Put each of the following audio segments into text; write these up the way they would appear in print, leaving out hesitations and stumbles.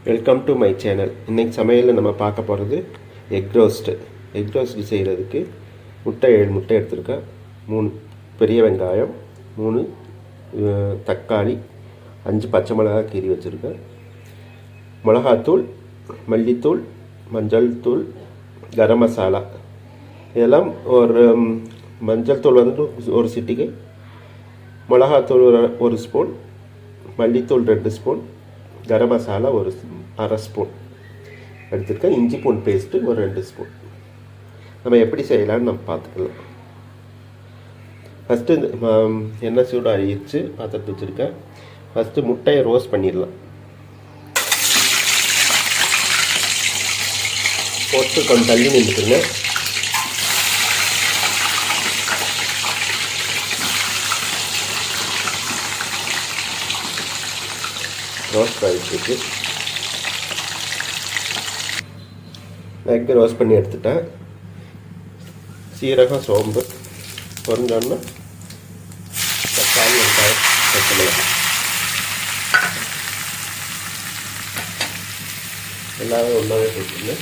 Welcome to my channel. இன்றைக்கி சமையலில் நம்ம பார்க்க போகிறது எக் ரோஸ்ட்டு. எக் ரோஸ்ட்டு செய்கிறதுக்கு முட்டை 7 முட்டை எடுத்துருக்கேன், 3 பெரிய வெங்காயம், 3 தக்காளி, 5 பச்சை மிளகாய் கீறி வச்சுருக்கேன், மிளகாத்தூள், மல்லித்தூள், மஞ்சள் தூள், கரம் மசாலா. இதெல்லாம் ஒரு மஞ்சள் தூள் வந்து ஒரு சிட்டிகை, மிளகாத்தூள் ஒரு ஸ்பூன், மல்லித்தூள் 2 ஸ்பூன், கரம் மசாலா ஒரு அரை ஸ்பூன் எடுத்துருக்கேன். இஞ்சி பூண்டு பேஸ்ட்டு ஒரு 2 ஸ்பூன். நம்ம எப்படி செய்யலான்னு நம்ம பார்த்துக்கலாம். ஃபஸ்ட்டு எண்ணெய் சூடு அழிச்சு பாத்திரத்து வச்சுருக்கேன். ஃபஸ்ட்டு முட்டையை ரோஸ்ட் பண்ணிடலாம். போட்டு கொஞ்சம் தள்ளி நின்றுக்குங்க. ரோஸ்ட் ஆகிட்டு எக்கு ரோஸ்ட் பண்ணி எடுத்துட்டேன். சீரகம், சோம்பு பொரிஞ்சோன்னா தக்காளி, வெங்காயம், பச்சை மிளகாய் எல்லாமே ஒன்றாவே போட்டுருங்க.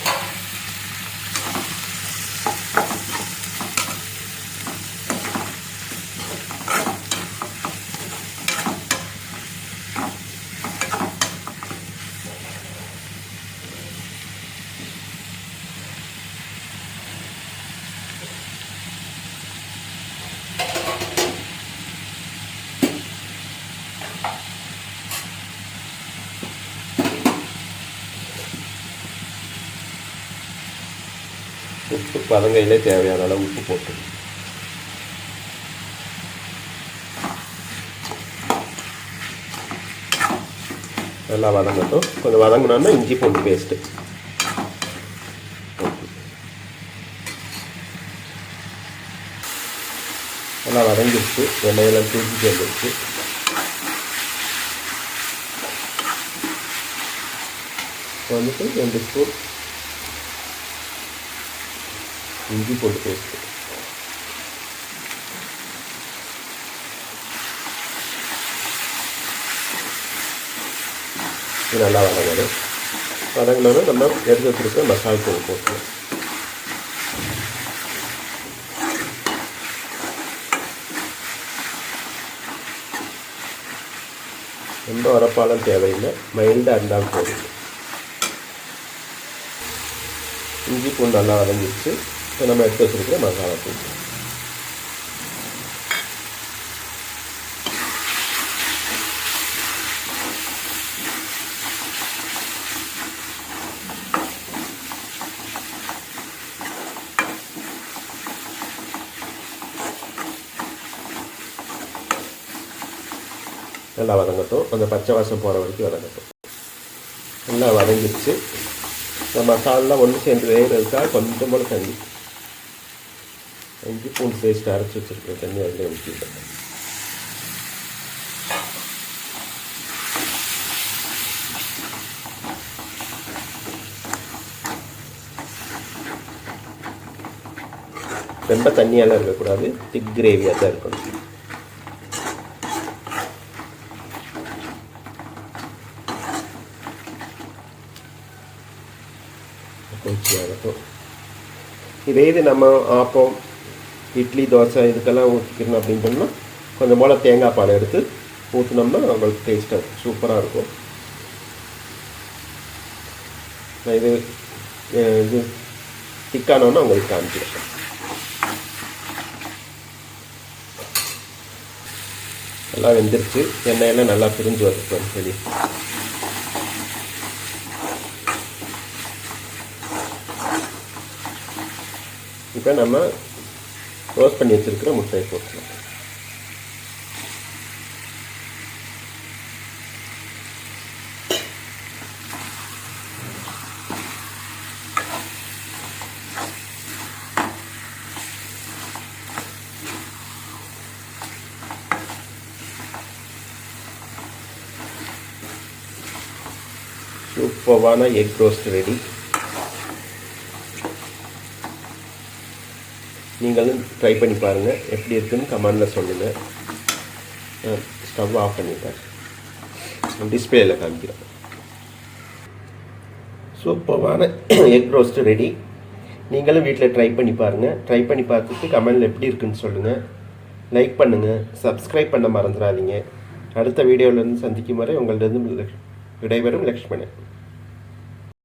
உப்பு பதங்கையிலே தேவையான அளவு உப்பு போட்டு நல்லா வதங்கட்டும். கொஞ்சம் வதங்கினோன்னா இஞ்சி பூண்டு பேஸ்ட்டு நல்லா வதங்கிடுச்சு. எண்ணெயெல்லாம் தூக்கி சேர்ந்துருச்சு. வந்துட்டு 2 ஸ்பூன் இஞ்சி போட்டு பேஸ்ட்டு, இது நல்லா வதங்கணும். வதங்கினோன்னா நம்ம எடுத்து வச்சுருக்க மசாலா தூள் போட்டுக்கலாம். ரொம்ப உரப்பாலும் தேவையில்லை, மைல்டாக இருந்தாலும் போதும். இஞ்சி பூண்டு நல்லா வதங்கிடுச்சு. இப்போ நம்ம எடுத்து வச்சுருக்கிற மசாலா தூள் நல்லா வதங்கட்டும். அந்த பச்சை வாசம் போகிற வரைக்கும் வதங்கட்டும். நல்லா வதங்கிடுச்சு. இந்த மசாலெலாம் ஒன்று சேர்ந்து வேகிறதுக்காக கொஞ்சம் போல் தண்ணி, இஞ்சி பூண்டு பேஸ்ட் அரைச்சி வச்சுருக்கேன் தண்ணி அதில் ஊற்றிட்டேன். ரொம்ப தண்ணியெல்லாம் இருக்கக்கூடாது, திக் கிரேவியாக தான் இருக்கணும். கொஞ்சம் இதே இது நம்ம ஆப்பம், இட்லி, தோசை இதுக்கெல்லாம் ஊற்றிக்கணும் அப்படின்னு சொன்னால் கொஞ்சம் போல் தேங்காய் பால் எடுத்து ஊற்றினோம்னா நம்மளுக்கு டேஸ்ட்டாக சூப்பராக இருக்கும். இது இது திக்கானோன்னா உங்களுக்கு காமிச்சிருக்கேன். எல்லாம் வெந்துருச்சு. எண்ணெயெல்லாம் நல்லா பிரிஞ்சு வச்சுக்கணும் சரி. இப்போ நம்ம ரோஸ்ட் பண்ணி வச்சுருக்கிற முட்டையை போட்டுக்கலாம். சூப்பரான எக் ரோஸ்ட் ரெடி. நீங்களும் ட்ரை பண்ணி பாருங்கள், எப்படி இருக்குன்னு கமெண்டில் சொல்லுங்கள். ஸ்டவ் ஆஃப் பண்ணிட்டேன், டிஸ்பிளேயில் காமிக்கிறேன். சூப்பரான எக் ரோஸ்ட் ரெடி. நீங்களும் வீட்டில் ட்ரை பண்ணி பாருங்கள். ட்ரை பண்ணி பார்த்துட்டு கமெண்டில் எப்படி இருக்குன்னு சொல்லுங்கள். லைக் பண்ணுங்கள், சப்ஸ்கிரைப் பண்ண மறந்துடாதீங்க. அடுத்த வீடியோவிலேருந்து சந்திக்கும் வரை உங்களிடம் விடைபெறும் லக்ஷ்மணன்.